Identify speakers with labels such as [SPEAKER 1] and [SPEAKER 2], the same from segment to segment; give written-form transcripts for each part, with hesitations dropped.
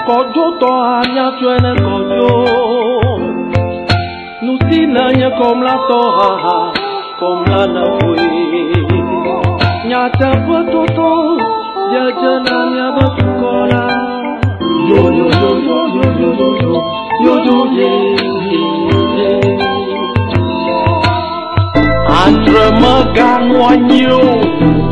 [SPEAKER 1] Kojo to anya tuene kojo. Nous sinanya comme la tora, comme la nafui. Nyata pototo, yajana nyaba tukola. Yo yo yo yo yo yo yo yo yo yo yo. Entre maganoigno,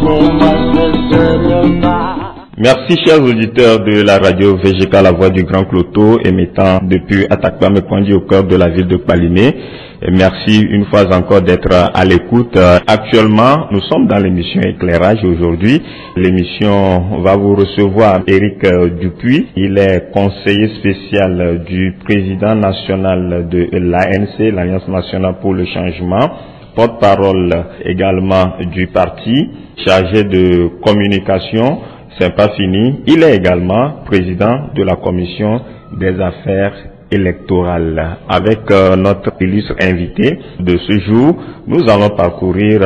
[SPEAKER 1] comment se pas.
[SPEAKER 2] Merci chers auditeurs de la radio VGK La Voix du Grand Cloto, émettant depuis Atakpame Kwandi au cœur de la ville de Kpalimé. Et merci une fois encore d'être à l'écoute. Actuellement, nous sommes dans l'émission Éclairage aujourd'hui. L'émission va vous recevoir Éric Dupuis. Il est conseiller spécial du président national de l'ANC, l'Alliance nationale pour le changement, porte-parole également du parti, chargé de communication. C'est pas fini. Il est également président de la commission des affaires électorales. Avec notre illustre invité de ce jour, nous allons parcourir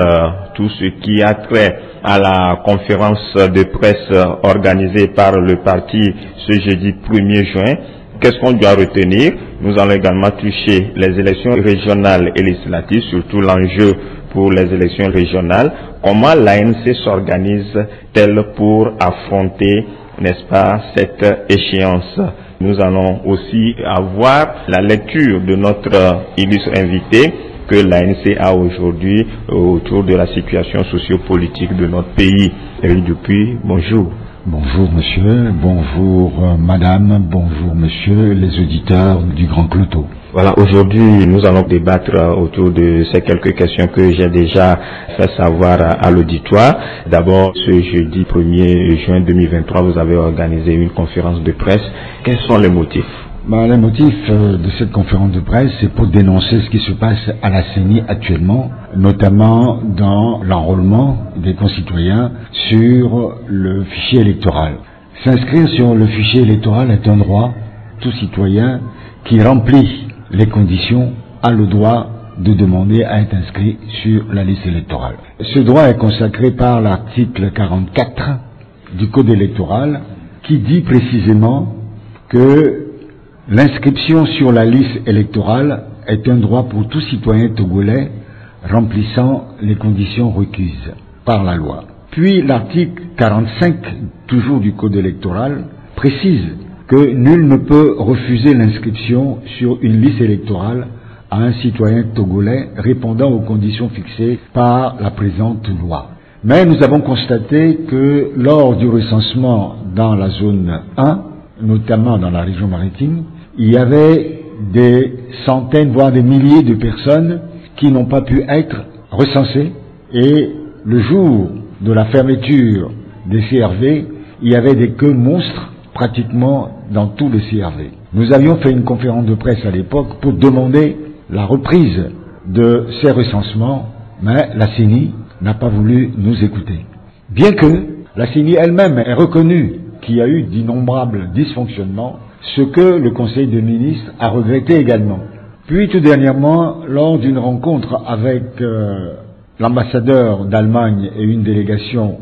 [SPEAKER 2] tout ce qui a trait à la conférence de presse organisée par le parti ce jeudi 1er juin. Qu'est-ce qu'on doit retenir? Nous allons également toucher les élections régionales et législatives, surtout l'enjeu pour les élections régionales. Comment l'ANC s'organise-t-elle pour affronter, n'est-ce pas, cette échéance? Nous allons aussi avoir la lecture de notre illustre invité que l'ANC a aujourd'hui autour de la situation sociopolitique de notre pays. Éric Dupuis, bonjour.
[SPEAKER 3] Bonjour monsieur, bonjour madame, bonjour monsieur, les auditeurs du Grand Cloto.
[SPEAKER 2] Voilà, aujourd'hui nous allons débattre autour de ces quelques questions que j'ai déjà fait savoir à l'auditoire. D'abord, ce jeudi 1er juin 2023, vous avez organisé une conférence de presse. Quels sont les motifs?
[SPEAKER 3] Les motifs de cette conférence de presse, c'est pour dénoncer ce qui se passe à la CENI actuellement, notamment dans l'enrôlement des concitoyens sur le fichier électoral. S'inscrire sur le fichier électoral est un droit. Tout citoyen qui remplit les conditions a le droit de demander à être inscrit sur la liste électorale. Ce droit est consacré par l'article 44 du Code électoral qui dit précisément que l'inscription sur la liste électorale est un droit pour tout citoyen togolais remplissant les conditions requises par la loi. Puis l'article 45, toujours du Code électoral, précise que nul ne peut refuser l'inscription sur une liste électorale à un citoyen togolais répondant aux conditions fixées par la présente loi. Mais nous avons constaté que lors du recensement dans la zone 1, notamment dans la région maritime, il y avait des centaines, voire des milliers de personnes qui n'ont pas pu être recensées. Et le jour de la fermeture des CRV, il y avait des queues monstres pratiquement dans tous les CRV. Nous avions fait une conférence de presse à l'époque pour demander la reprise de ces recensements, mais la CENI n'a pas voulu nous écouter. Bien que la CENI elle-même ait reconnu qu'il y a eu d'innombrables dysfonctionnements, ce que le Conseil des ministres a regretté également. Puis tout dernièrement, lors d'une rencontre avec l'ambassadeur d'Allemagne et une délégation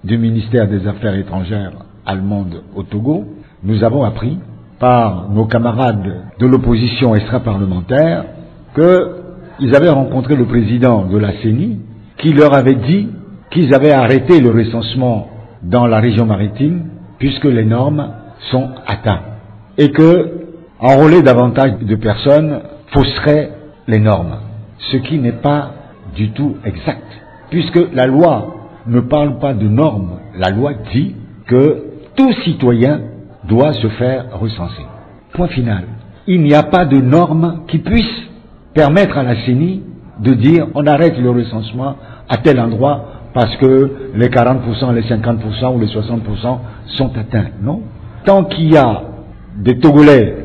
[SPEAKER 3] du ministère des Affaires étrangères allemande au Togo, nous avons appris par nos camarades de l'opposition extra-parlementaire qu'ils avaient rencontré le président de la CENI qui leur avait dit qu'ils avaient arrêté le recensement dans la région maritime puisque les normes sont atteintes et que enrôler davantage de personnes fausserait les normes, ce qui n'est pas du tout exact, puisque la loi ne parle pas de normes, la loi dit que tout citoyen doit se faire recenser. Point final. Il n'y a pas de normes qui puissent permettre à la CENI de dire on arrête le recensement à tel endroit parce que les 40%, les 50% ou les 60% sont atteints. Non. Tant qu'il y a des Togolais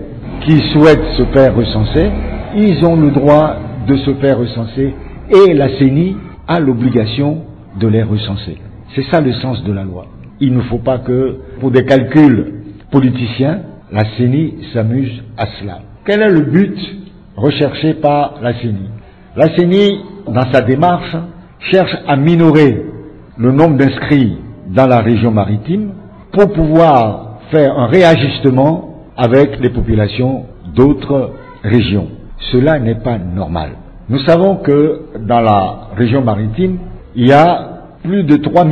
[SPEAKER 3] qui souhaitent se faire recenser, ils ont le droit de se faire recenser et la CENI a l'obligation de les recenser. C'est ça le sens de la loi. Il ne faut pas que, pour des calculs politiciens, la CENI s'amuse à cela. Quel est le but recherché par la CENI? La CENI, dans sa démarche, cherche à minorer le nombre d'inscrits dans la région maritime pour pouvoir faire un réajustement avec les populations d'autres régions. Cela n'est pas normal. Nous savons que dans la région maritime, il y a plus de 3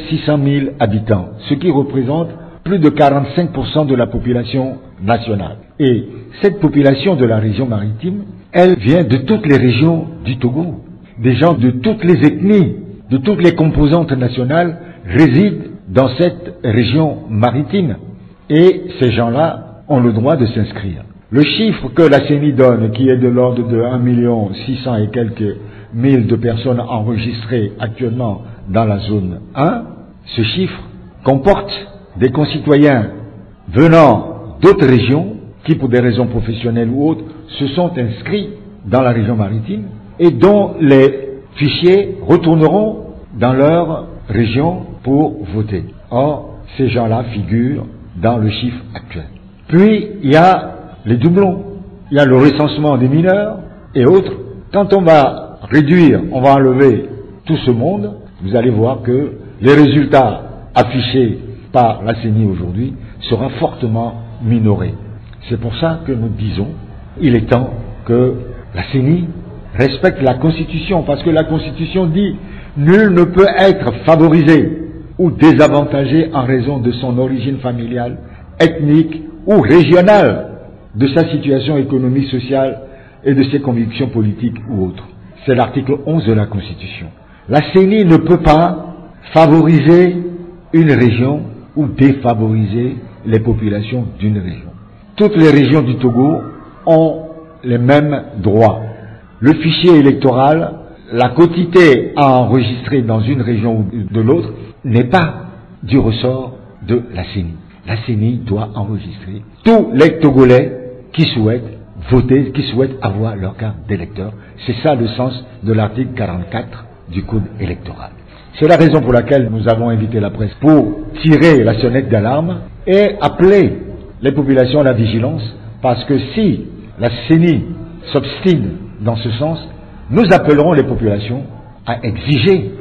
[SPEAKER 3] 600 000 habitants, ce qui représente plus de 45% de la population nationale. Et cette population de la région maritime, elle vient de toutes les régions du Togo. Des gens de toutes les ethnies, de toutes les composantes nationales résident dans cette région maritime. Et ces gens-là ont le droit de s'inscrire. Le chiffre que la CENI donne, qui est de l'ordre de 1 600 000 et quelques de personnes enregistrées actuellement dans la zone 1, ce chiffre comporte des concitoyens venant d'autres régions qui, pour des raisons professionnelles ou autres, se sont inscrits dans la région maritime et dont les fichiers retourneront dans leur région pour voter. Or, ces gens-là figurent dans le chiffre actuel. Puis, il y a les doublons, il y a le recensement des mineurs et autres. Quand on va réduire, on va enlever tout ce monde, vous allez voir que les résultats affichés par la CENI aujourd'hui sera fortement minoré. C'est pour ça que nous disons, il est temps que la CENI respecte la Constitution, parce que la Constitution dit nul ne peut être favorisé ou désavantagé en raison de son origine familiale, ethnique ou régionale, de sa situation économique, sociale et de ses convictions politiques ou autres. C'est l'article 11 de la Constitution. La CENI ne peut pas favoriser une région ou défavoriser les populations d'une région. Toutes les régions du Togo ont les mêmes droits. Le fichier électoral, la quotité à enregistrer dans une région ou de l'autre n'est pas du ressort de la CENI. La CENI doit enregistrer tous les Togolais qui souhaitent voter, qui souhaitent avoir leur carte d'électeur. C'est ça le sens de l'article 44 du Code électoral. C'est la raison pour laquelle nous avons invité la presse pour tirer la sonnette d'alarme et appeler les populations à la vigilance, parce que si la CENI s'obstine dans ce sens, nous appellerons les populations à exiger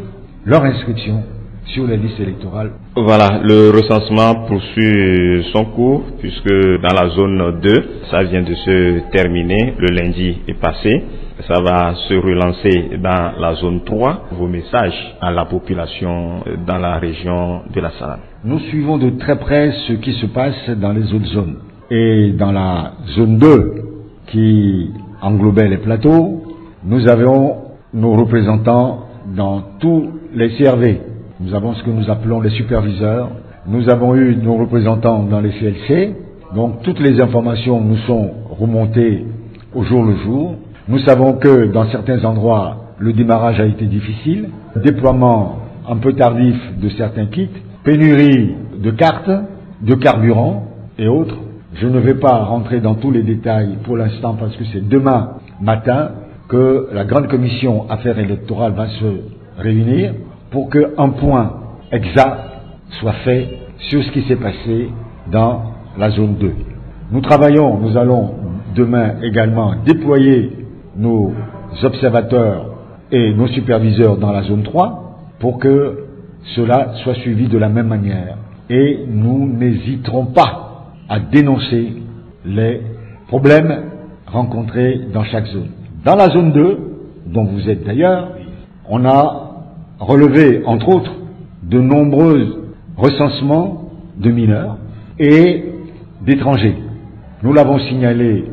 [SPEAKER 3] leur inscription sur les listes électorales.
[SPEAKER 2] Voilà, le recensement poursuit son cours, puisque dans la zone 2, ça vient de se terminer, le lundi est passé. Ça va se relancer dans la zone 3. Vos messages à la population dans la région de la Salade.
[SPEAKER 3] Nous suivons de très près ce qui se passe dans les autres zones. Et dans la zone 2, qui englobait les plateaux, nous avons nos représentants dans tous les CRV. Nous avons ce que nous appelons les superviseurs. Nous avons eu nos représentants dans les CLC. Donc toutes les informations nous sont remontées au jour le jour. Nous savons que dans certains endroits, le démarrage a été difficile, déploiement un peu tardif de certains kits, pénurie de cartes, de carburant et autres. Je ne vais pas rentrer dans tous les détails pour l'instant parce que c'est demain matin que la grande commission affaires électorales va se réunir pour qu'un point exact soit fait sur ce qui s'est passé dans la zone 2. Nous travaillons, nous allons demain également déployer nos observateurs et nos superviseurs dans la zone 3 pour que cela soit suivi de la même manière. Et nous n'hésiterons pas à dénoncer les problèmes rencontrés dans chaque zone. Dans la zone 2, dont vous êtes d'ailleurs, on a relevé, entre autres, de nombreux recensements de mineurs et d'étrangers. Nous l'avons signalé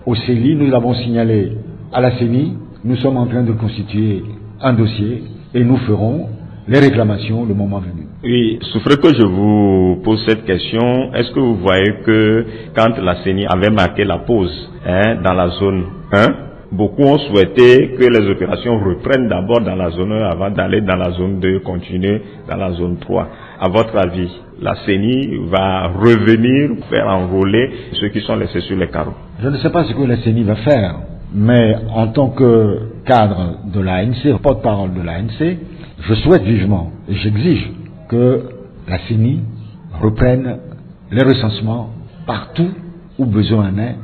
[SPEAKER 3] au CELI, nous l'avons signalé à la CENI. Nous sommes en train de constituer un dossier et nous ferons les réclamations le moment venu.
[SPEAKER 2] Oui, souffrez que je vous pose cette question. Est-ce que vous voyez que quand la CENI avait marqué la pause dans la zone 1, beaucoup ont souhaité que les opérations reprennent d'abord dans la zone 1 avant d'aller dans la zone 2, continuer dans la zone 3. À votre avis, la CENI va revenir faire enrôler ceux qui sont laissés sur les carreaux?
[SPEAKER 3] Je ne sais pas ce que la CENI va faire, mais en tant que cadre de l'ANC, porte-parole de l'ANC, je souhaite vivement et j'exige que la CENI reprenne les recensements partout où besoin en est,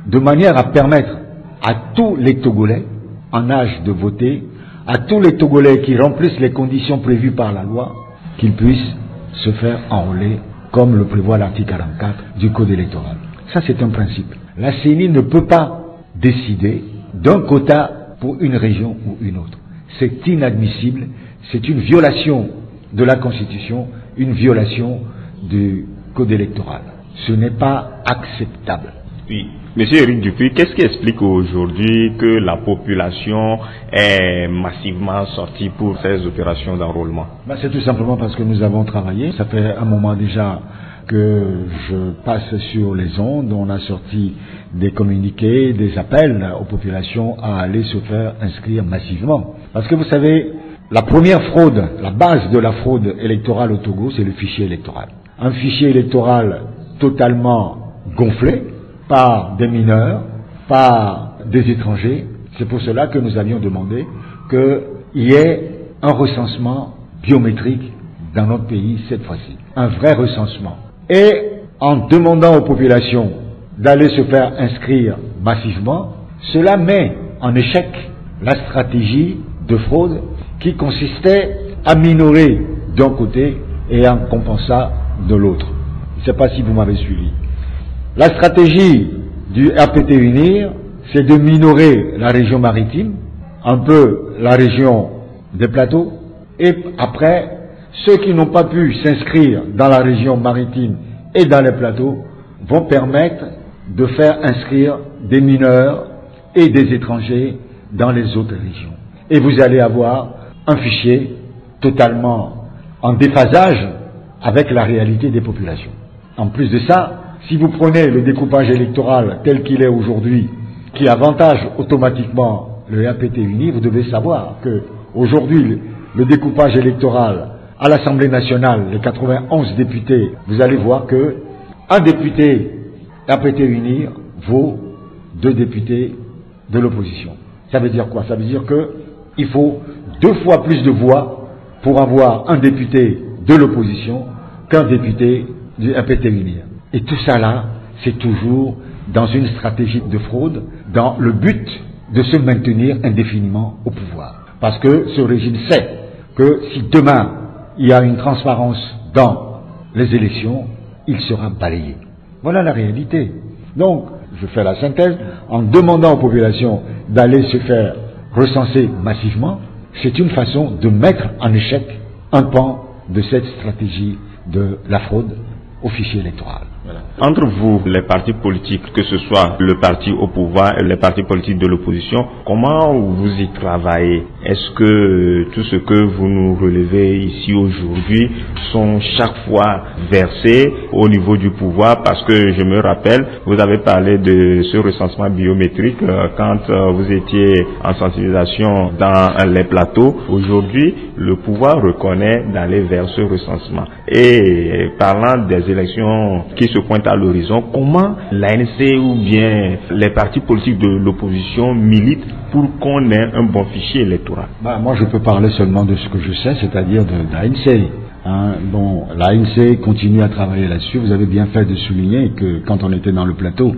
[SPEAKER 3] de manière à permettre à tous les Togolais en âge de voter, à tous les Togolais qui remplissent les conditions prévues par la loi, qu'ils puissent se faire enrôler comme le prévoit l'article 44 du Code électoral. Ça, c'est un principe. La CENI ne peut pas décider d'un quota pour une région ou une autre. C'est inadmissible, c'est une violation de la Constitution, une violation du Code électoral. Ce n'est pas acceptable.
[SPEAKER 2] Oui. Monsieur Éric Dupuis, qu'est-ce qui explique aujourd'hui que la population est massivement sortie pour ces opérations d'enrôlement?
[SPEAKER 3] C'est tout simplement parce que nous avons travaillé. Ça fait un moment déjà que je passe sur les ondes. On a sorti des communiqués, des appels aux populations à aller se faire inscrire massivement. Parce que vous savez, la première fraude, la base de la fraude électorale au Togo, c'est le fichier électoral. Un fichier électoral totalement gonflé par des mineurs, par des étrangers. C'est pour cela que nous avions demandé qu'il y ait un recensement biométrique dans notre pays cette fois-ci. Un vrai recensement. Et en demandant aux populations d'aller se faire inscrire massivement, cela met en échec la stratégie de fraude qui consistait à minorer d'un côté et à compenser de l'autre. Je ne sais pas si vous m'avez suivi. La stratégie du RPT Unir, c'est de minorer la région maritime, un peu la région des plateaux, et après, ceux qui n'ont pas pu s'inscrire dans la région maritime et dans les plateaux vont permettre de faire inscrire des mineurs et des étrangers dans les autres régions. Et vous allez avoir un fichier totalement en déphasage avec la réalité des populations. En plus de ça, si vous prenez le découpage électoral tel qu'il est aujourd'hui, qui avantage automatiquement le RPT uni, vous devez savoir que aujourd'hui le découpage électoral à l'Assemblée nationale, les 91 députés, vous allez voir que un député RPT uni vaut 2 députés de l'opposition. Ça veut dire quoi? Ça veut dire que il faut 2 fois plus de voix pour avoir un député de l'opposition qu'un député du RPT uni. Et tout ça là, c'est toujours dans une stratégie de fraude, dans le but de se maintenir indéfiniment au pouvoir. Parce que ce régime sait que si demain il y a une transparence dans les élections, il sera balayé. Voilà la réalité. Donc, je fais la synthèse, en demandant aux populations d'aller se faire recenser massivement, c'est une façon de mettre en échec un pan de cette stratégie de la fraude au fichier électoral.
[SPEAKER 2] Voilà. Entre vous, les partis politiques, que ce soit le parti au pouvoir et les partis politiques de l'opposition, comment vous y travaillez? Est-ce que tout ce que vous nous relevez ici aujourd'hui sont chaque fois versés au niveau du pouvoir? Parce que je me rappelle, vous avez parlé de ce recensement biométrique quand vous étiez en sensibilisation dans les plateaux. Aujourd'hui, le pouvoir reconnaît d'aller vers ce recensement. Et parlant des élections qui se pointent à l'horizon, comment l'ANC ou bien les partis politiques de l'opposition militent pour qu'on ait un bon fichier électoral?
[SPEAKER 3] Moi, je peux parler seulement de ce que je sais, c'est-à-dire de l'ANC. Bon, l'ANC continue à travailler là-dessus. Vous avez bien fait de souligner que quand on était dans le plateau,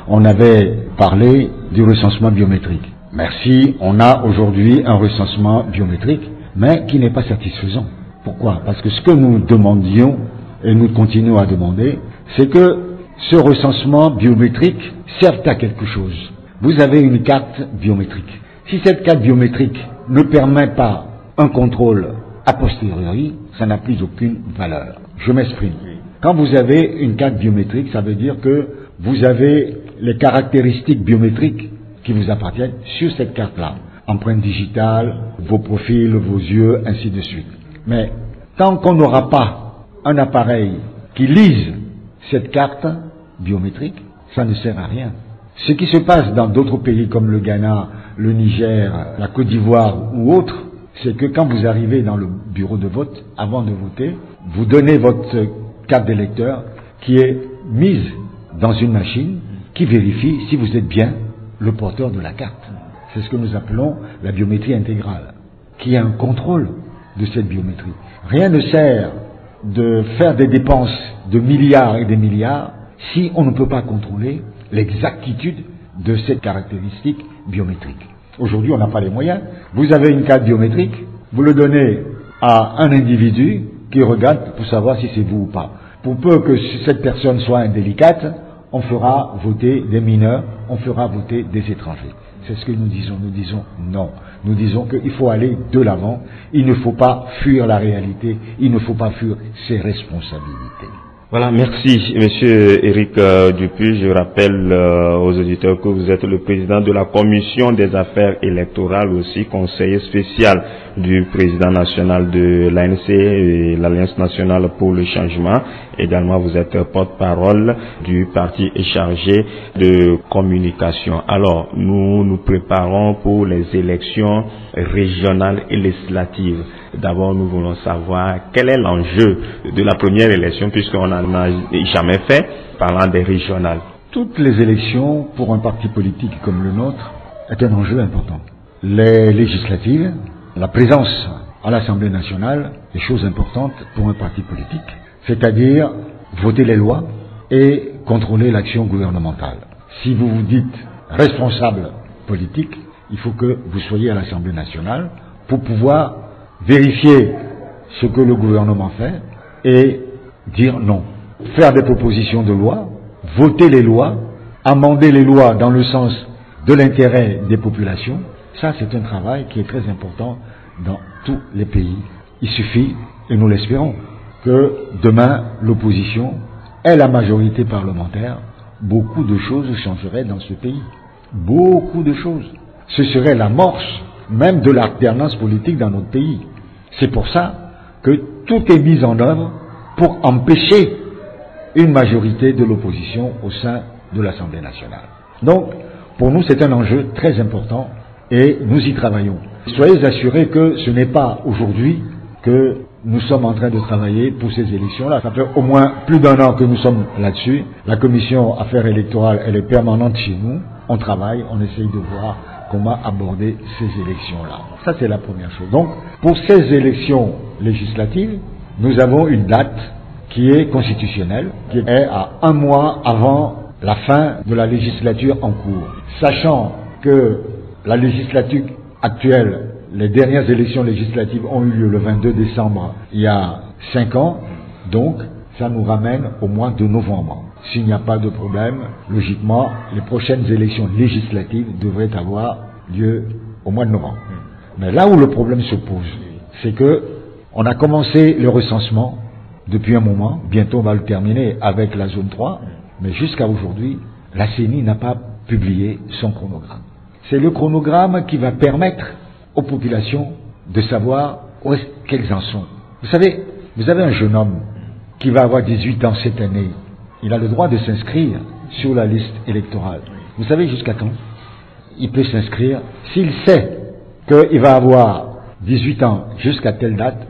[SPEAKER 3] on avait parlé du recensement biométrique. Merci, on a aujourd'hui un recensement biométrique, mais qui n'est pas satisfaisant. Pourquoi? Parce que ce que nous demandions, et nous continuons à demander, c'est que ce recensement biométrique serve à quelque chose. Vous avez une carte biométrique. Si cette carte biométrique ne permet pas un contrôle a posteriori, ça n'a plus aucune valeur. Je m'exprime. Quand vous avez une carte biométrique, ça veut dire que vous avez les caractéristiques biométriques qui vous appartiennent sur cette carte-là. Empreinte digitale, vos profils, vos yeux, ainsi de suite. Mais tant qu'on n'aura pas un appareil qui lise cette carte biométrique, ça ne sert à rien. Ce qui se passe dans d'autres pays comme le Ghana, le Niger, la Côte d'Ivoire ou autres, c'est que quand vous arrivez dans le bureau de vote, avant de voter, vous donnez votre carte d'électeur qui est mise dans une machine qui vérifie si vous êtes bien le porteur de la carte. C'est ce que nous appelons la biométrie intégrale, qui est un contrôle de cette biométrie. Rien ne sert de faire des dépenses de milliards et des milliards si on ne peut pas contrôler l'exactitude de cette caractéristique biométrique. Aujourd'hui, on n'a pas les moyens. Vous avez une carte biométrique, vous le donnez à un individu qui regarde pour savoir si c'est vous ou pas. Pour peu que cette personne soit indélicate, on fera voter des mineurs, on fera voter des étrangers. C'est ce que nous disons. Nous disons non. Nous disons qu'il faut aller de l'avant. Il ne faut pas fuir la réalité. Il ne faut pas fuir ses responsabilités.
[SPEAKER 2] Voilà, merci Monsieur Éric Dupuis. Je rappelle aux auditeurs que vous êtes le président de la commission des affaires électorales, aussi conseiller spécial du président national de l'ANC et l'Alliance nationale pour le changement. Également, vous êtes porte-parole du parti chargé de communication. Alors, nous nous préparons pour les élections régionales et législatives. D'abord, nous voulons savoir quel est l'enjeu de la première élection, puisqu'on n'en a jamais fait, parlant des régionales.
[SPEAKER 3] Toutes les élections pour un parti politique comme le nôtre est un enjeu important. Les législatives, la présence à l'Assemblée nationale est chose importante pour un parti politique, c'est-à-dire voter les lois et contrôler l'action gouvernementale. Si vous vous dites responsable politique, il faut que vous soyez à l'Assemblée nationale pour pouvoir vérifier ce que le gouvernement fait et dire non. Faire des propositions de loi, voter les lois, amender les lois dans le sens de l'intérêt des populations, ça c'est un travail qui est très important dans tous les pays. Il suffit, et nous l'espérons, que demain l'opposition ait la majorité parlementaire, beaucoup de choses changeraient dans ce pays. Beaucoup de choses. Ce serait l'amorce même de l'alternance politique dans notre pays. C'est pour ça que tout est mis en œuvre pour empêcher une majorité de l'opposition au sein de l'Assemblée nationale. Donc, pour nous, c'est un enjeu très important et nous y travaillons. Soyez assurés que ce n'est pas aujourd'hui que nous sommes en train de travailler pour ces élections-là. Ça fait au moins plus d'un an que nous sommes là-dessus. La commission affaires électorales, elle est permanente chez nous. On travaille, on essaye de voir comment aborder ces élections-là. Ça, c'est la première chose. Donc, pour ces élections législatives, nous avons une date qui est constitutionnelle, qui est à un mois avant la fin de la législature en cours. Sachant que la législature actuelle, les dernières élections législatives ont eu lieu le 22 décembre il y a 5 ans, donc ça nous ramène au mois de novembre. S'il n'y a pas de problème, logiquement, les prochaines élections législatives devraient avoir lieu au mois de novembre. Mais là où le problème se pose, c'est que on a commencé le recensement depuis un moment, bientôt on va le terminer avec la zone 3, mais jusqu'à aujourd'hui, la CENI n'a pas publié son chronogramme. C'est le chronogramme qui va permettre aux populations de savoir où est-ce qu'elles en sont. Vous savez, vous avez un jeune homme qui va avoir 18 ans cette année. Il a le droit de s'inscrire sur la liste électorale. Vous savez jusqu'à quand? Il peut s'inscrire s'il sait qu'il va avoir 18 ans jusqu'à telle date.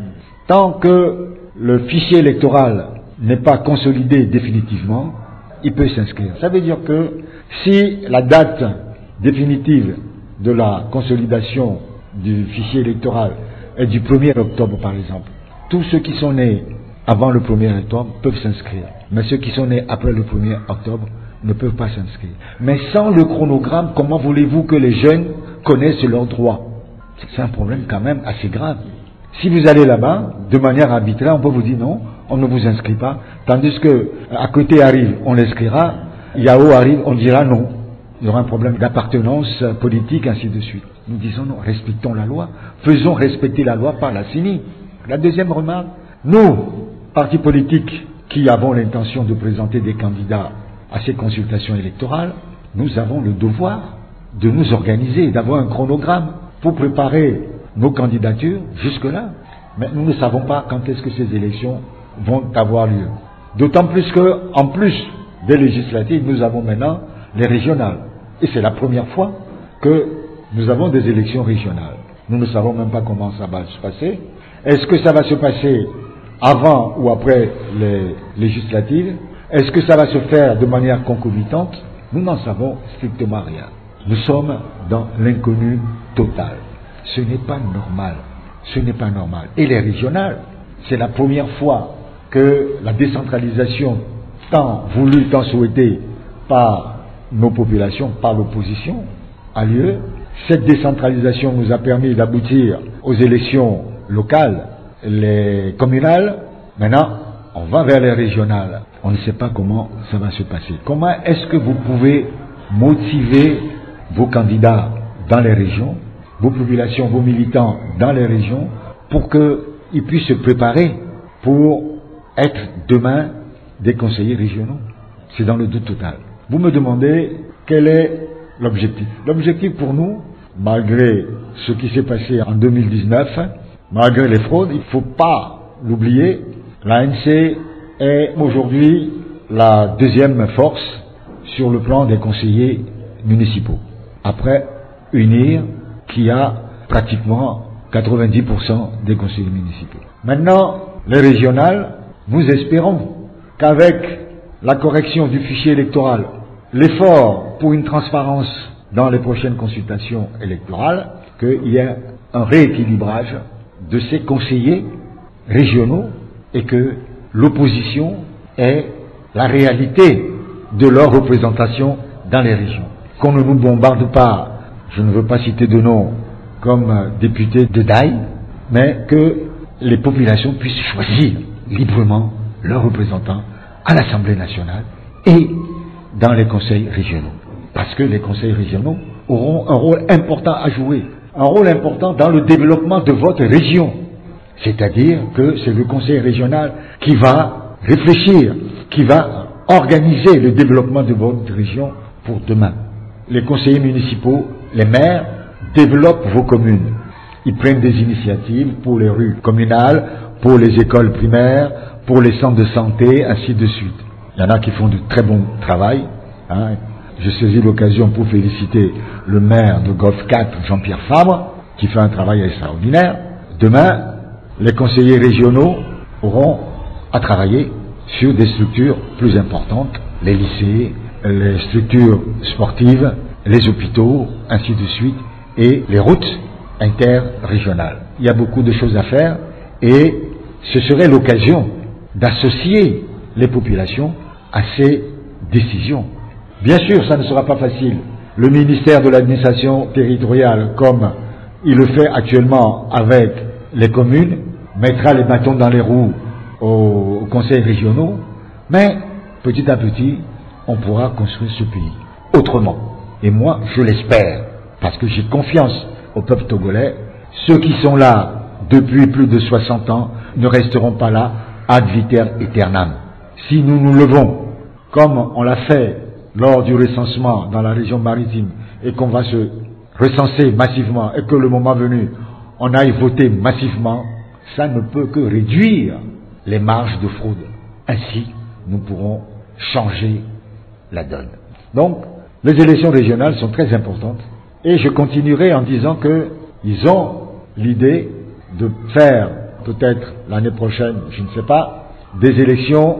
[SPEAKER 3] Tant que le fichier électoral n'est pas consolidé définitivement, il peut s'inscrire. Ça veut dire que si la date définitive de la consolidation du fichier électoral est du 1er octobre par exemple, tous ceux qui sont nés avant le 1er octobre peuvent s'inscrire. Mais ceux qui sont nés après le 1er octobre ne peuvent pas s'inscrire. Mais sans le chronogramme, comment voulez-vous que les jeunes connaissent leurs droits? C'est un problème quand même assez grave. Si vous allez là-bas, de manière arbitraire, on peut vous dire non, on ne vous inscrit pas. Tandis que à côté arrive, on l'inscrira, Yao arrive, on dira non. Il y aura un problème d'appartenance politique, ainsi de suite. Nous disons non, respectons la loi, faisons respecter la loi par la CENI. La deuxième remarque, nous, partis politiques qui avons l'intention de présenter des candidats à ces consultations électorales, nous avons le devoir de nous organiser, d'avoir un chronogramme pour préparer nos candidatures jusque-là. Mais nous ne savons pas quand est-ce que ces élections vont avoir lieu. D'autant plus que, en plus des législatives, nous avons maintenant les régionales. Et c'est la première fois que nous avons des élections régionales. Nous ne savons même pas comment ça va se passer. Est-ce que ça va se passer avant ou après les législatives? Est-ce que ça va se faire de manière concomitante? Nous n'en savons strictement rien. Nous sommes dans l'inconnu total. Ce n'est pas normal. Ce n'est pas normal. Et les régionales, c'est la première fois que la décentralisation, tant voulue, tant souhaitée par nos populations, par l'opposition, a lieu. Cette décentralisation nous a permis d'aboutir aux élections locales, les communales. Maintenant, on va vers les régionales. on ne sait pas comment ça va se passer. Comment est-ce que vous pouvez motiver vos candidats dans les régions, vos populations, vos militants dans les régions, pour qu'ils puissent se préparer pour être demain des conseillers régionaux? C'est dans le doute total. Vous me demandez quel est l'objectif. L'objectif pour nous, malgré ce qui s'est passé en 2019, malgré les fraudes, il ne faut pas l'oublier, l'ANC est aujourd'hui la deuxième force sur le plan des conseillers municipaux. Après UNIR, qui a pratiquement 90% des conseillers municipaux. Maintenant, les régionales, nous espérons qu'avec la correction du fichier électoral, l'effort pour une transparence dans les prochaines consultations électorales, qu'il y ait un rééquilibrage de ces conseillers régionaux et que l'opposition ait la réalité de leur représentation dans les régions. Qu'on ne nous bombarde pas, je ne veux pas citer de nom, comme députés de DAI, mais que les populations puissent choisir librement leurs représentants à l'Assemblée nationale et dans les conseils régionaux. Parce que les conseils régionaux auront un rôle important à jouer, un rôle important dans le développement de votre région. C'est-à-dire que c'est le conseil régional qui va réfléchir, qui va organiser le développement de votre région pour demain. Les conseillers municipaux, les maires, développent vos communes. Ils prennent des initiatives pour les rues communales, pour les écoles primaires, pour les centres de santé, ainsi de suite. Il y en a qui font du très bon travail. Je saisis l'occasion pour féliciter le maire de Golfe 4, Jean-Pierre Fabre, qui fait un travail extraordinaire. Demain, les conseillers régionaux auront à travailler sur des structures plus importantes, les lycées, les structures sportives, les hôpitaux, ainsi de suite, et les routes interrégionales. Il y a beaucoup de choses à faire et ce serait l'occasion d'associer les populations à ces décisions. Bien sûr, ça ne sera pas facile. Le ministère de l'administration territoriale, comme il le fait actuellement avec les communes, mettra les bâtons dans les roues aux conseils régionaux, mais petit à petit, on pourra construire ce pays autrement. Et moi, je l'espère, parce que j'ai confiance au peuple togolais. Ceux qui sont là depuis plus de 60 ans ne resteront pas là ad vitam aeternam. Si nous nous levons, comme on l'a fait lors du recensement dans la région maritime, et qu'on va se recenser massivement, et que le moment venu, on aille voter massivement, ça ne peut que réduire les marges de fraude. Ainsi, nous pourrons changer la donne. Donc, les élections régionales sont très importantes, et je continuerai en disant qu'ils ont l'idée de faire, peut-être l'année prochaine, je ne sais pas, des élections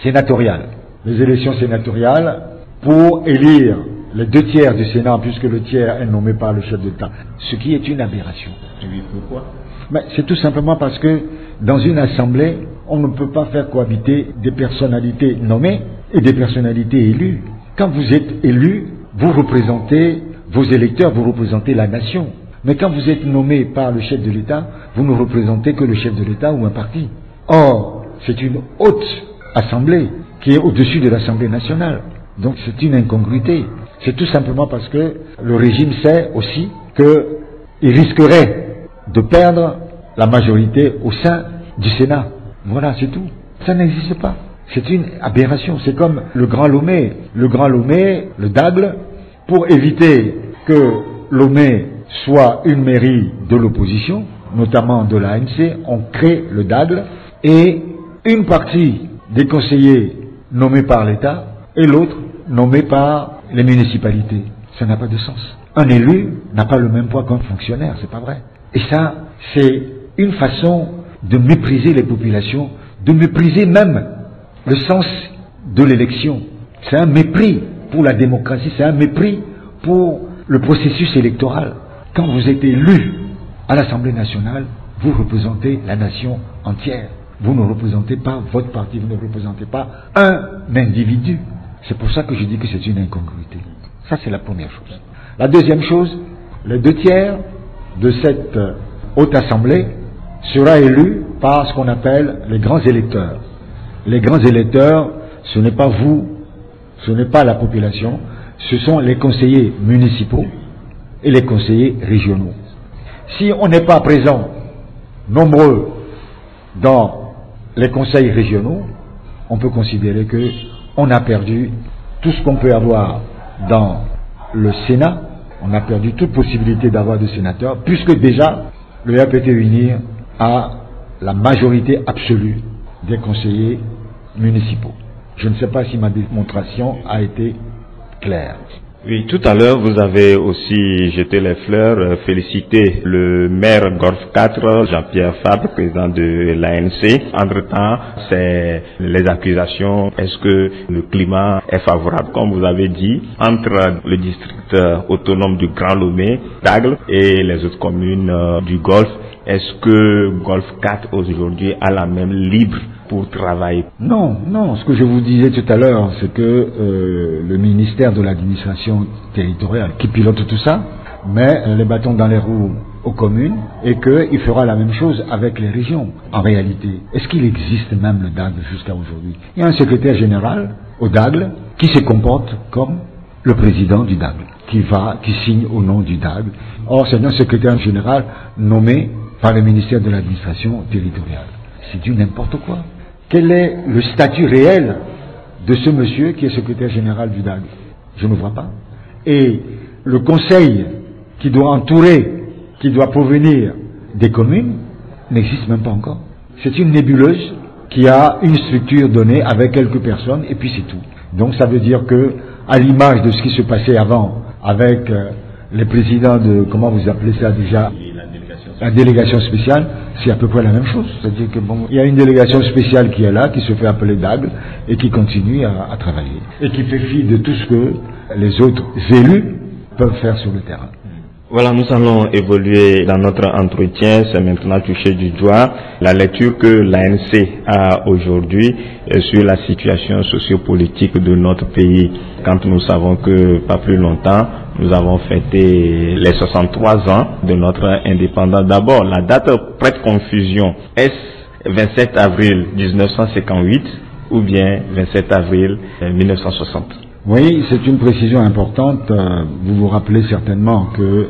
[SPEAKER 3] sénatoriales. Les élections sénatoriales pour élire les 2/3 du Sénat, puisque le tiers est nommé par le chef d'État, ce qui est une aberration.
[SPEAKER 2] Et oui, pourquoi?
[SPEAKER 3] Mais c'est tout simplement parce que dans une assemblée, on ne peut pas faire cohabiter des personnalités nommées et des personnalités élues. Quand vous êtes élu, vous représentez vos électeurs, vous représentez la nation. Mais quand vous êtes nommé par le chef de l'État, vous ne représentez que le chef de l'État ou un parti. Or, c'est une haute assemblée qui est au-dessus de l'Assemblée nationale. Donc c'est une incongruité. C'est tout simplement parce que le régime sait aussi qu'il risquerait de perdre la majorité au sein du Sénat. Voilà, c'est tout. Ça n'existe pas. C'est une aberration. C'est comme le Grand Lomé. Le Grand Lomé, le Dagle, pour éviter que Lomé soit une mairie de l'opposition, notamment de l'ANC, on crée le Dagle, et une partie des conseillers nommés par l'État et l'autre nommé par les municipalités. Ça n'a pas de sens. Un élu n'a pas le même poids qu'un fonctionnaire, c'est pas vrai. Et ça, c'est une façon de mépriser les populations, de mépriser même le sens de l'élection. C'est un mépris pour la démocratie, c'est un mépris pour le processus électoral. Quand vous êtes élu à l'Assemblée nationale, vous représentez la nation entière. Vous ne représentez pas votre parti, vous ne représentez pas un individu. C'est pour ça que je dis que c'est une incongruité. Ça, c'est la première chose. La deuxième chose, les 2/3 de cette haute assemblée sera élu par ce qu'on appelle les grands électeurs. Les grands électeurs, ce n'est pas vous, ce n'est pas la population, ce sont les conseillers municipaux et les conseillers régionaux. Si on n'est pas présent, nombreux, dans les conseils régionaux, on peut considérer que on a perdu tout ce qu'on peut avoir dans le Sénat, on a perdu toute possibilité d'avoir de sénateurs, puisque déjà le RPT Unir a la majorité absolue des conseillers municipaux. Je ne sais pas si ma démonstration a été claire.
[SPEAKER 2] Oui, tout à l'heure, vous avez aussi jeté les fleurs, félicité le maire Golf 4, Jean-Pierre Fabre, président de l'ANC. Entre-temps, c'est les accusations. Est-ce que le climat est favorable, comme vous avez dit, entre le district autonome du Grand Lomé, Dagle, et les autres communes du Golfe? Est-ce que Golf 4 aujourd'hui a la même libre pour travailler?
[SPEAKER 3] Non, non. Ce que je vous disais tout à l'heure, c'est que le ministère de l'administration territoriale qui pilote tout ça met les bâtons dans les roues aux communes et qu'il fera la même chose avec les régions. En réalité, est-ce qu'il existe même le DAGLE jusqu'à aujourd'hui? Il y a un secrétaire général au DAGLE qui se comporte comme le président du DAGLE, qui signe au nom du DAGLE. Or, c'est un secrétaire général nommé par le ministère de l'administration territoriale. C'est du n'importe quoi. Quel est le statut réel de ce monsieur qui est secrétaire général du DAGLE? Je ne vois pas. Et le conseil qui doit entourer, qui doit provenir des communes, n'existe même pas encore. C'est une nébuleuse qui a une structure donnée avec quelques personnes et puis c'est tout. Donc ça veut dire que, à l'image de ce qui se passait avant avec les présidents de, comment vous appelez ça déjà, la délégation spéciale, c'est à peu près la même chose. C'est-à-dire que bon, il y a une délégation spéciale qui est là, qui se fait appeler DAGLE et qui continue à travailler. Et qui fait fi de tout ce que les autres élus peuvent faire sur le terrain.
[SPEAKER 2] Voilà, nous allons évoluer dans notre entretien. C'est maintenant touché du doigt la lecture que l'ANC a aujourd'hui sur la situation sociopolitique de notre pays. Quand nous savons que pas plus longtemps, nous avons fêté les 63 ans de notre indépendance. D'abord, la date prête confusion. Est-ce 27 avril 1958 ou bien 27 avril 1960?
[SPEAKER 3] Oui, c'est une précision importante. Vous vous rappelez certainement que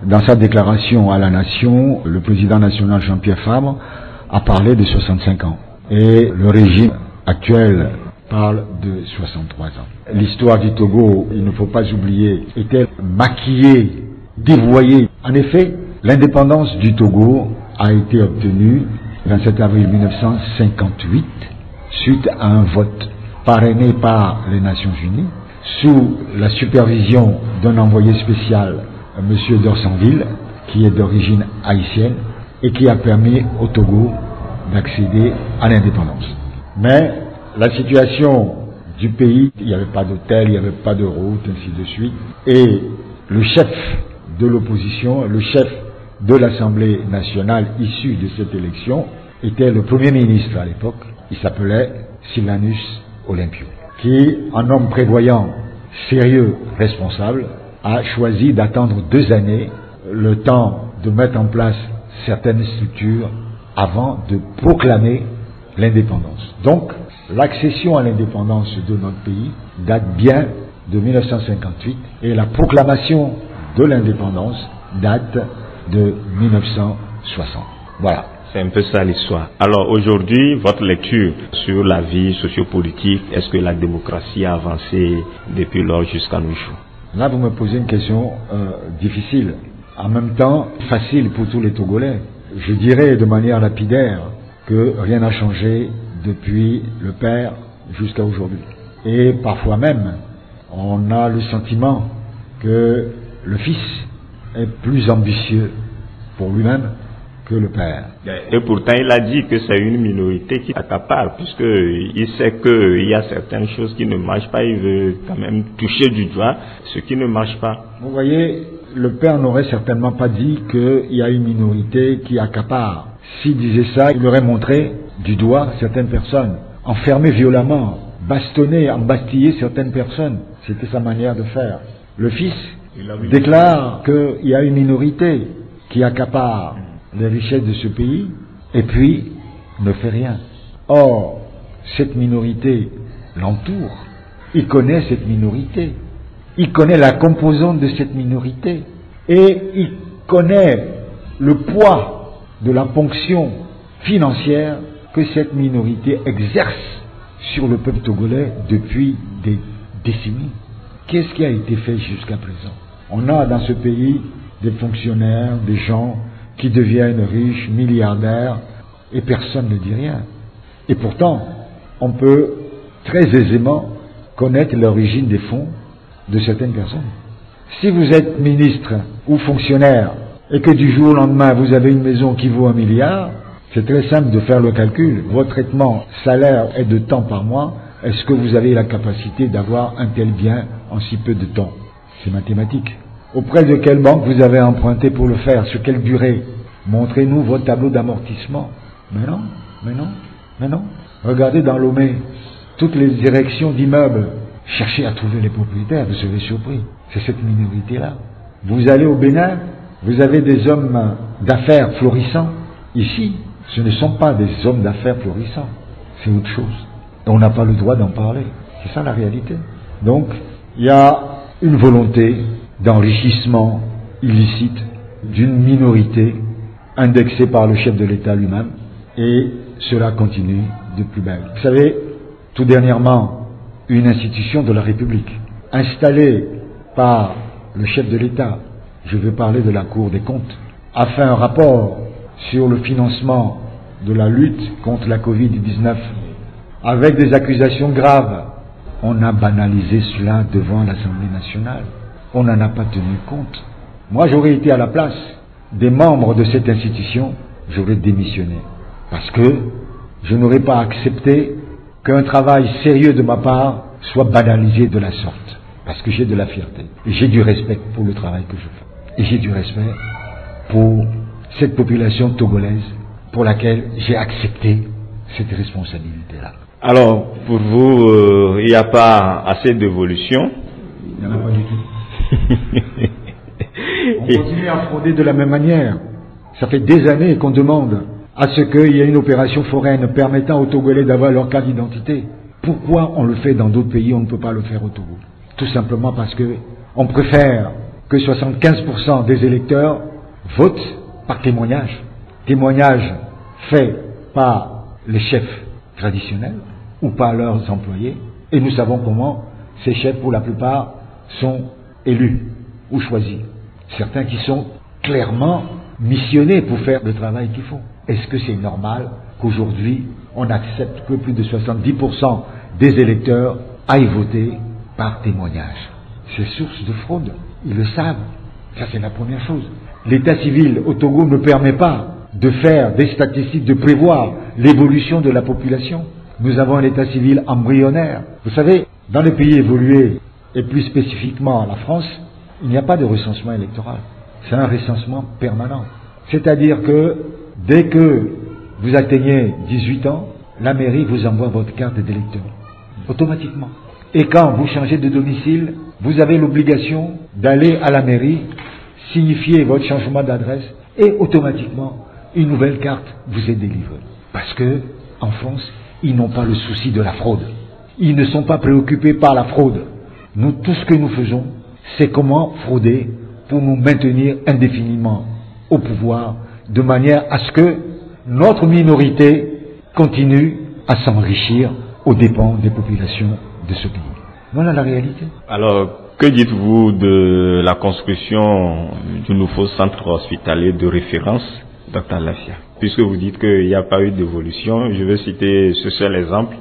[SPEAKER 3] dans sa déclaration à la nation, le président national Jean-Pierre Fabre a parlé de 65 ans. Et le régime actuel parle de 63 ans. L'histoire du Togo, il ne faut pas oublier, était maquillée, dévoyée. En effet, l'indépendance du Togo a été obtenue le 27 avril 1958 suite à un vote parrainé par les Nations Unies sous la supervision d'un envoyé spécial, M. Dorsanville, qui est d'origine haïtienne et qui a permis au Togo d'accéder à l'indépendance. Mais la situation du pays, il n'y avait pas d'hôtel, il n'y avait pas de route, ainsi de suite. Et le chef de l'opposition, le chef de l'Assemblée nationale issue de cette élection, était le Premier ministre à l'époque. Il s'appelait Sylvanus Olympio, qui, en homme prévoyant, sérieux, responsable, a choisi d'attendre 2 années, le temps de mettre en place certaines structures avant de proclamer l'indépendance. Donc, l'accession à l'indépendance de notre pays date bien de 1958 et la proclamation de l'indépendance date de 1960. Voilà.
[SPEAKER 2] C'est un peu ça l'histoire. Alors aujourd'hui, votre lecture sur la vie sociopolitique, est-ce que la démocratie a avancé depuis lors jusqu'à nos jours?
[SPEAKER 3] Là, vous me posez une question difficile, en même temps facile pour tous les Togolais. Je dirais de manière lapidaire que rien n'a changé depuis le père jusqu'à aujourd'hui. Et parfois même, on a le sentiment que le fils est plus ambitieux pour lui-même que le père.
[SPEAKER 2] Et pourtant, il a dit que c'est une minorité qui accapare, puisqu'il sait qu'il y a certaines choses qui ne marchent pas, il veut quand même toucher du doigt ce qui ne marche pas.
[SPEAKER 3] Vous voyez, le père n'aurait certainement pas dit qu'il y a une minorité qui accapare. S'il disait ça, il aurait montré du doigt certaines personnes, enfermer violemment, bastonner, embastiller certaines personnes. C'était sa manière de faire. Le fils déclare qu'il y a une minorité qui accapare les richesses de ce pays et puis ne fait rien. Or, cette minorité l'entoure. Il connaît cette minorité. Il connaît la composante de cette minorité. Et il connaît le poids de la ponction financière que cette minorité exerce sur le peuple togolais depuis des décennies. Qu'est-ce qui a été fait jusqu'à présent? On a dans ce pays des fonctionnaires, des gens qui deviennent riches, milliardaires, et personne ne dit rien. Et pourtant, on peut très aisément connaître l'origine des fonds de certaines personnes. Si vous êtes ministre ou fonctionnaire et que du jour au lendemain vous avez une maison qui vaut 1 milliard, c'est très simple de faire le calcul. Votre traitement salaire est de temps par mois. Est-ce que vous avez la capacité d'avoir un tel bien en si peu de temps? C'est mathématique. Auprès de quelle banque vous avez emprunté pour le faire? Sur quelle durée? Montrez-nous votre tableau d'amortissement. Mais non, mais non, mais non. Regardez dans Lomé, toutes les directions d'immeubles. Cherchez à trouver les propriétaires, vous serez surpris. C'est cette minorité-là. Vous allez au Bénin, vous avez des hommes d'affaires florissants. Ici, ce ne sont pas des hommes d'affaires florissants. C'est autre chose. Et on n'a pas le droit d'en parler. C'est ça la réalité. Donc, il y a une volonté d'enrichissement illicite d'une minorité indexée par le chef de l'État lui-même. Et cela continue de plus belle. Vous savez, tout dernièrement, une institution de la République, installée par le chef de l'État, je veux parler de la Cour des comptes, a fait un rapport sur le financement de la lutte contre la Covid-19 avec des accusations graves. On a banalisé cela devant l'Assemblée nationale. On n'en a pas tenu compte. Moi, j'aurais été à la place des membres de cette institution, j'aurais démissionné. Parce que je n'aurais pas accepté qu'un travail sérieux de ma part soit banalisé de la sorte. Parce que j'ai de la fierté. Et j'ai du respect pour le travail que je fais. Et j'ai du respect pour cette population togolaise pour laquelle j'ai accepté cette responsabilité-là.
[SPEAKER 2] Alors, pour vous, il n'y a pas assez d'évolution?
[SPEAKER 3] Il n'y en a pas du tout. On continue à frauder de la même manière. Ça fait des années qu'on demande à ce qu'il y ait une opération foraine permettant aux Togolais d'avoir leur carte d'identité. Pourquoi on le fait dans d'autres pays, on ne peut pas le faire au Togo? Tout simplement parce que on préfère que 75% des électeurs votent par témoignage. Témoignage fait par les chefs traditionnels ou par leurs employés. Et nous savons comment ces chefs, pour la plupart, sont élus ou choisis. Certains qui sont clairement missionnés pour faire le travail qu'ils font. Est-ce que c'est normal qu'aujourd'hui, on accepte que plus de 70% des électeurs aillent voter par témoignage? C'est source de fraude. Ils le savent. Ça, c'est la première chose. L'état civil au Togo ne permet pas de faire des statistiques, de prévoir l'évolution de la population. Nous avons un état civil embryonnaire. Vous savez, dans les pays évolués, et plus spécifiquement la France, il n'y a pas de recensement électoral. C'est un recensement permanent. C'est-à-dire que dès que vous atteignez 18 ans, la mairie vous envoie votre carte d'électeur. Automatiquement. Et quand vous changez de domicile, vous avez l'obligation d'aller à la mairie, signifier votre changement d'adresse, et automatiquement, une nouvelle carte vous est délivrée. Parce que, en France, ils n'ont pas le souci de la fraude. Ils ne sont pas préoccupés par la fraude. Nous, tout ce que nous faisons, c'est comment frauder pour nous maintenir indéfiniment au pouvoir, de manière à ce que notre minorité continue à s'enrichir aux dépens des populations de ce pays. Voilà la réalité.
[SPEAKER 2] Alors, que dites-vous de la construction du nouveau centre hospitalier de référence, Dr Lafia? Puisque vous dites qu'il n'y a pas eu d'évolution, je vais citer ce seul exemple.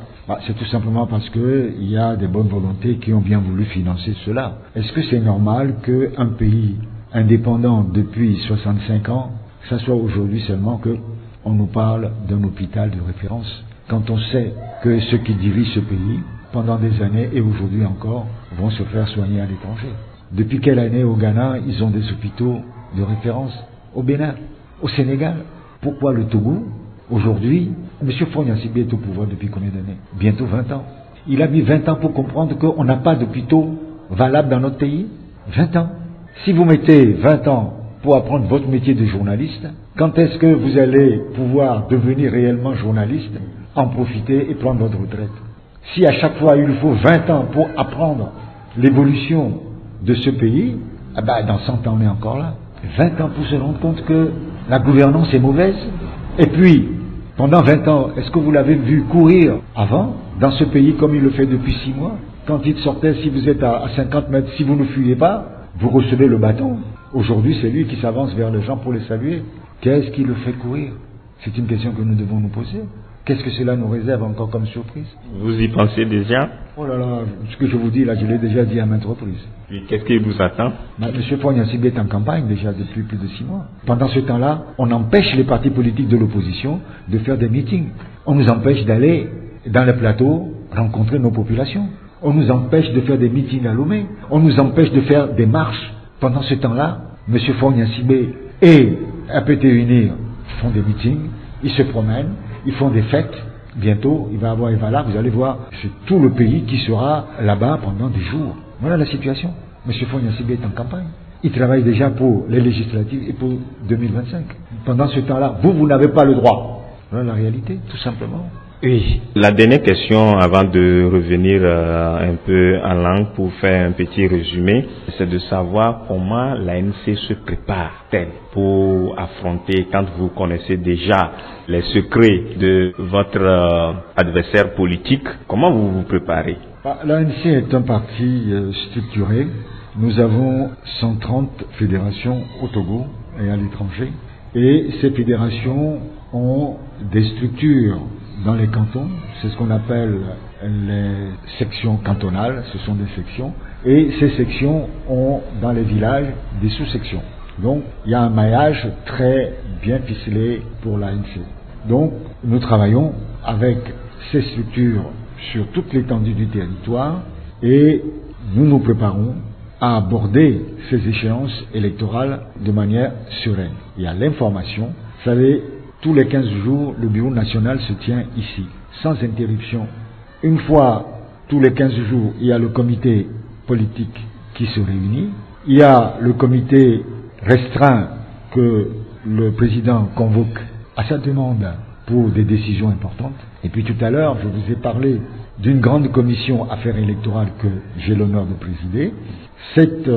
[SPEAKER 3] C'est tout simplement parce qu'il y a des bonnes volontés qui ont bien voulu financer cela. Est-ce que c'est normal qu'un pays indépendant depuis 65 ans, ça soit aujourd'hui seulement qu'on nous parle d'un hôpital de référence, quand on sait que ceux qui dirigent ce pays, pendant des années et aujourd'hui encore, vont se faire soigner à l'étranger? Depuis quelle année au Ghana, ils ont des hôpitaux de référence? Au Bénin? Au Sénégal? Pourquoi le Togo? Aujourd'hui, M. Faure-Gnassingbe est au pouvoir depuis combien d'années? Bientôt 20 ans. Il a mis 20 ans pour comprendre qu'on n'a pas d'hôpitaux valables dans notre pays. 20 ans. Si vous mettez 20 ans pour apprendre votre métier de journaliste, quand est-ce que vous allez pouvoir devenir réellement journaliste, en profiter et prendre votre retraite? Si à chaque fois il lui faut 20 ans pour apprendre l'évolution de ce pays, eh ben, dans 100 ans on est encore là. 20 ans pour se rendre compte que la gouvernance est mauvaise. Et puis, pendant 20 ans, est-ce que vous l'avez vu courir avant, dans ce pays comme il le fait depuis 6 mois? Quand il sortait, si vous êtes à 50 mètres, si vous ne fuyez pas, vous recevez le bâton. Aujourd'hui, c'est lui qui s'avance vers les gens pour les saluer. Qu'est-ce qui le fait courir? C'est une question que nous devons nous poser. Qu'est-ce que cela nous réserve encore comme surprise?
[SPEAKER 2] Vous y pensez déjà?
[SPEAKER 3] Oh là là, ce que je vous dis là, je l'ai déjà dit à maintes reprises.
[SPEAKER 2] Et qu'est-ce qui vous attend?
[SPEAKER 3] Monsieur Faure Gnassingbé est en campagne déjà depuis plus de 6 mois. Pendant ce temps-là, on empêche les partis politiques de l'opposition de faire des meetings. On nous empêche d'aller dans les plateaux rencontrer nos populations. On nous empêche de faire des meetings à Lomé. On nous empêche de faire des marches. Pendant ce temps-là, monsieur Faure Gnassingbé et APT Unir font des meetings, ils se promènent, ils font des fêtes. Bientôt, il va y avoir Evala, vous allez voir, c'est tout le pays qui sera là-bas pendant des jours. Voilà la situation. Monsieur Faure Gnassingbé est en campagne. Il travaille déjà pour les législatives et pour 2025. Pendant ce temps-là, vous n'avez pas le droit. Voilà la réalité, tout simplement.
[SPEAKER 2] Oui. La dernière question, avant de revenir un peu en langue pour faire un petit résumé, c'est de savoir comment l'ANC se prépare-t-elle pour affronter, quand vous connaissez déjà les secrets de votre adversaire politique, comment vous vous préparez?
[SPEAKER 3] L'ANC est un parti structuré. Nous avons 130 fédérations au Togo et à l'étranger. Et ces fédérations ont des structures dans les cantons, c'est ce qu'on appelle les sections cantonales, ce sont des sections, et ces sections ont dans les villages des sous-sections. Donc il y a un maillage très bien ficelé pour l'ANC. Donc nous travaillons avec ces structures sur toute l'étendue du territoire et nous nous préparons à aborder ces échéances électorales de manière sereine. Il y a l'information, vous savez, tous les 15 jours, le bureau national se tient ici, sans interruption. Une fois tous les 15 jours, il y a le comité politique qui se réunit. Il y a le comité restreint que le président convoque à sa demande pour des décisions importantes. Et puis tout à l'heure, je vous ai parlé d'une grande commission affaires électorales que j'ai l'honneur de présider. Cette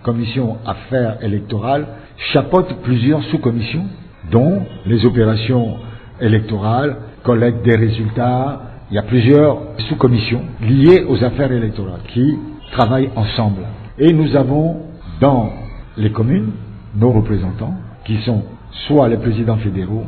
[SPEAKER 3] commission affaires électorales chapeaute plusieurs sous-commissions, dont les opérations électorales, collecte des résultats. Il y a plusieurs sous-commissions liées aux affaires électorales qui travaillent ensemble. Et nous avons dans les communes nos représentants qui sont soit les présidents fédéraux,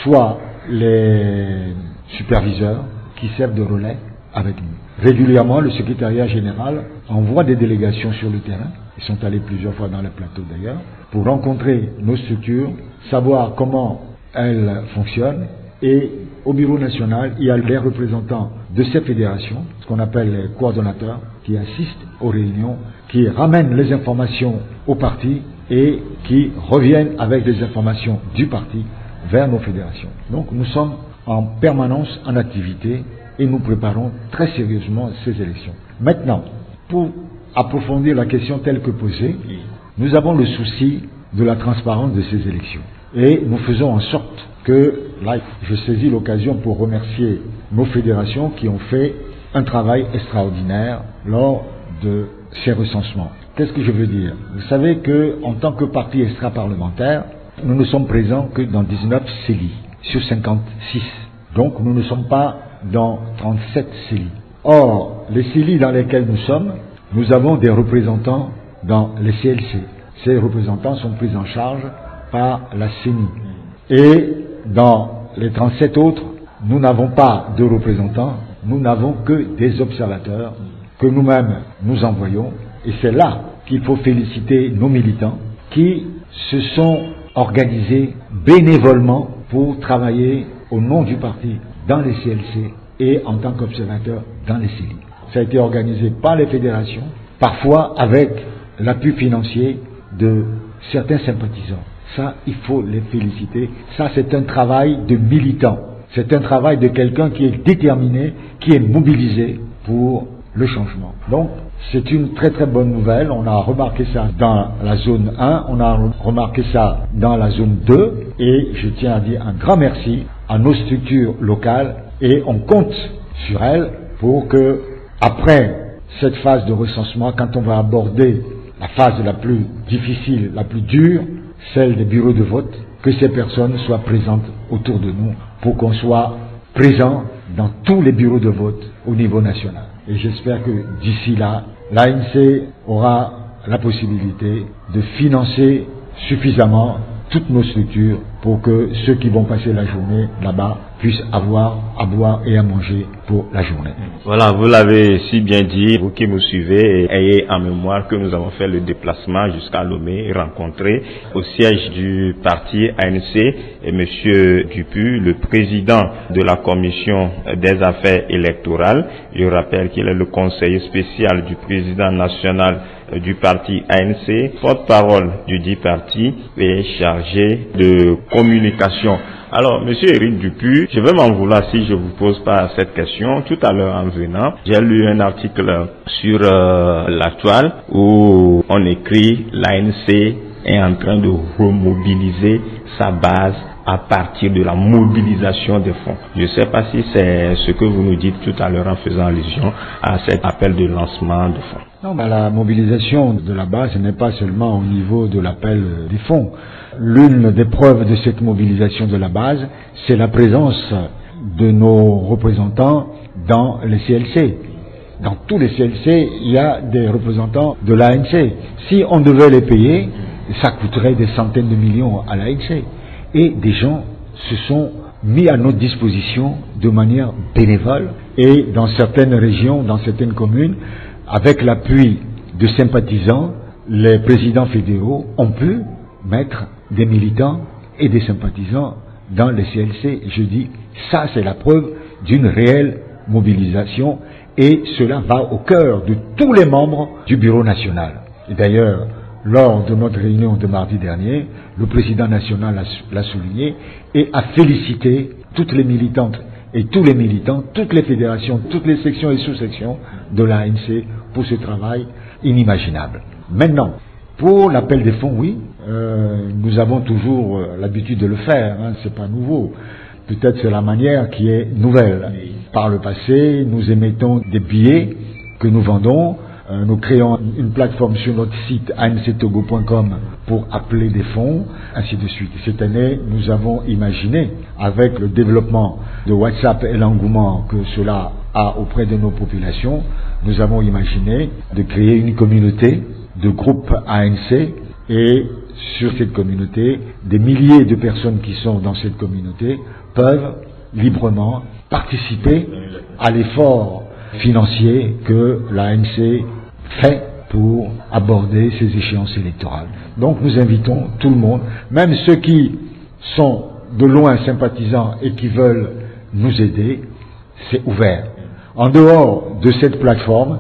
[SPEAKER 3] soit les superviseurs qui servent de relais avec nous. Régulièrement, le secrétariat général envoie des délégations sur le terrain. Ils sont allés plusieurs fois dans les plateaux d'ailleurs, pour rencontrer nos structures, savoir comment elles fonctionnent. Et au bureau national, il y a les représentants de ces fédérations, ce qu'on appelle les coordonnateurs, qui assistent aux réunions, qui ramènent les informations au parti et qui reviennent avec des informations du parti vers nos fédérations. Donc nous sommes en permanence en activité et nous préparons très sérieusement ces élections. Maintenant, pour approfondir la question telle que posée, nous avons le souci de la transparence de ces élections. Et nous faisons en sorte que, là, je saisis l'occasion pour remercier nos fédérations qui ont fait un travail extraordinaire lors de ces recensements. Qu'est-ce que je veux dire? Vous savez qu'en tant que parti extra-parlementaire, nous ne sommes présents que dans 19 CELI sur 56. Donc nous ne sommes pas dans 37 CELI. Or, les CELI dans lesquels nous sommes, nous avons des représentants dans les CLC. Ces représentants sont pris en charge par la CENI. Et dans les 37 autres, nous n'avons pas de représentants, nous n'avons que des observateurs que nous-mêmes nous envoyons. Et c'est là qu'il faut féliciter nos militants qui se sont organisés bénévolement pour travailler au nom du parti dans les CLC et en tant qu'observateurs dans les CELI. Ça a été organisé par les fédérations, parfois avec l'appui financier de certains sympathisants. Ça, il faut les féliciter. Ça, c'est un travail de militant. C'est un travail de quelqu'un qui est déterminé, qui est mobilisé pour le changement. Donc, c'est une très très bonne nouvelle. On a remarqué ça dans la zone 1, on a remarqué ça dans la zone 2, et je tiens à dire un grand merci à nos structures locales, et on compte sur elles pour que, après cette phase de recensement, quand on va aborder la phase la plus difficile, la plus dure, celle des bureaux de vote, que ces personnes soient présentes autour de nous pour qu'on soit présent dans tous les bureaux de vote au niveau national. Et j'espère que d'ici là, l'ANC aura la possibilité de financer suffisamment toutes nos structures pour que ceux qui vont passer la journée là-bas puissent avoir à boire et à manger pour la journée.
[SPEAKER 2] Voilà, vous l'avez si bien dit, vous qui me suivez, ayez en mémoire que nous avons fait le déplacement jusqu'à Lomé et rencontré au siège du parti ANC et monsieur Dupuy, le président de la commission des affaires électorales. Je rappelle qu'il est le conseiller spécial du président national du parti ANC, porte-parole du dit parti et chargé de communication. Alors, monsieur Éric Dupuy, je vais m'en vouloir si je vous pose pas cette question. Tout à l'heure en venant, j'ai lu un article sur l'Actual où on écrit l'ANC est en train de remobiliser sa base à partir de la mobilisation des fonds. Je ne sais pas si c'est ce que vous nous dites tout à l'heure en faisant allusion à cet appel de lancement de fonds.
[SPEAKER 3] Non, mais la mobilisation de la base n'est pas seulement au niveau de l'appel des fonds. L'une des preuves de cette mobilisation de la base, c'est la présence de nos représentants dans les CLC. Dans tous les CLC, il y a des représentants de l'ANC. Si on devait les payer, ça coûterait des centaines de millions à l'ANC. Et des gens se sont mis à notre disposition de manière bénévole et dans certaines régions, dans certaines communes, avec l'appui de sympathisants, les présidents fédéraux ont pu mettre des militants et des sympathisants dans les CLC. Je dis, ça c'est la preuve d'une réelle mobilisation et cela va au cœur de tous les membres du bureau national. Et d'ailleurs, lors de notre réunion de mardi dernier, le président national l'a souligné et a félicité toutes les militantes et tous les militants, toutes les fédérations, toutes les sections et sous-sections de l'ANC pour ce travail inimaginable. Maintenant, pour l'appel des fonds, oui, nous avons toujours l'habitude de le faire, hein, c'est pas nouveau. Peut-être c'est la manière qui est nouvelle. Par le passé, nous émettons des billets que nous vendons. Nous créons une plateforme sur notre site anctogo.com pour appeler des fonds, ainsi de suite. Cette année, nous avons imaginé, avec le développement de WhatsApp et l'engouement que cela a auprès de nos populations, nous avons imaginé de créer une communauté de groupes ANC et sur cette communauté, des milliers de personnes qui sont dans cette communauté peuvent librement participer à l'effort financier que l'ANC fait pour aborder ces échéances électorales. Donc nous invitons tout le monde, même ceux qui sont de loin sympathisants et qui veulent nous aider, c'est ouvert. En dehors de cette plateforme,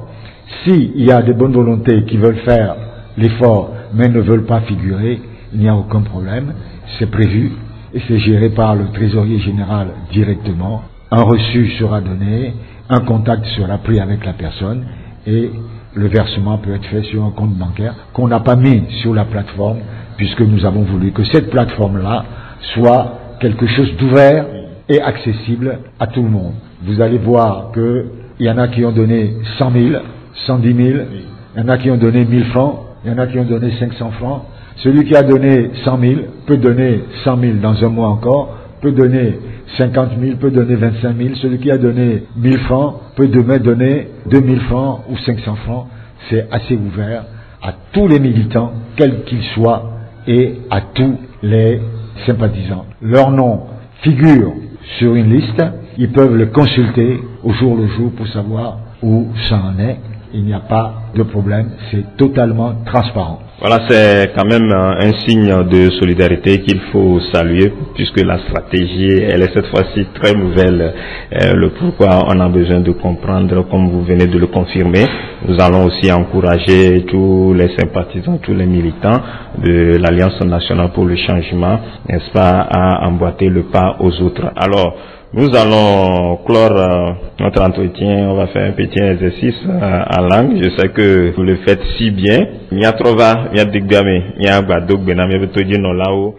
[SPEAKER 3] s'il y a des bonnes volontés qui veulent faire l'effort mais ne veulent pas figurer, il n'y a aucun problème, c'est prévu et c'est géré par le trésorier général directement. Un reçu sera donné, un contact sera pris avec la personne et le versement peut être fait sur un compte bancaire qu'on n'a pas mis sur la plateforme puisque nous avons voulu que cette plateforme-là soit quelque chose d'ouvert et accessible à tout le monde. Vous allez voir qu'il y en a qui ont donné 100 000, 110 000, il y en a qui ont donné 1000 francs, il y en a qui ont donné 500 francs. Celui qui a donné 100 000 peut donner 100 000 dans un mois encore, peut donner 50 000, peut donner 25 000. Celui qui a donné 1000 francs peut demain donner 2000 francs ou 500 francs. C'est assez ouvert à tous les militants, quels qu'ils soient, et à tous les sympathisants. Leur nom figure sur une liste. Ils peuvent le consulter au jour le jour pour savoir où ça en est. Il n'y a pas de problème. C'est totalement transparent.
[SPEAKER 2] Voilà, c'est quand même un signe de solidarité qu'il faut saluer puisque la stratégie, elle est cette fois-ci très nouvelle. Le pourquoi on a besoin de comprendre, comme vous venez de le confirmer. Nous allons aussi encourager tous les sympathisants, tous les militants de l'Alliance nationale pour le changement, n'est-ce pas, à emboîter le pas aux autres. Alors, nous allons clore notre entretien, on va faire un petit exercice en langue. Je sais que vous le faites si bien. Mia trova, mia digame, mia badog bename betoji no lao.